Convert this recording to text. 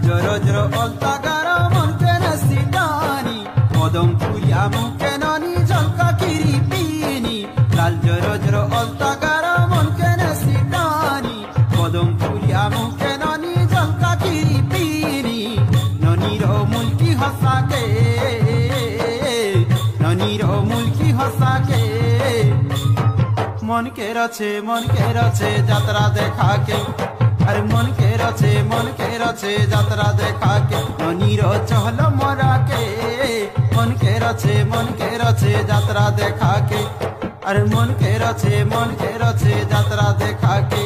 Zoro Zoro অলতা গারা মন কেনে সিটানি কদম ফুলিয়া মুখে ননি ঝলকা কিরি পিনি লাল জরো জরো অলতা গারা মন কেনে সিটানি কদম ফুলিয়া মুখে ননি ঝলকা কিরি পিনি ননির মুলকি হসাকে ননির মুলকি হসাকে মন কে রছে যাত্রা দেখাকে अरे मन के रचे यात्रा देखा के ननीर चहल मरा के मन के रचे यात्रा देखा के अरे मन के रचे यात्रा देखा के।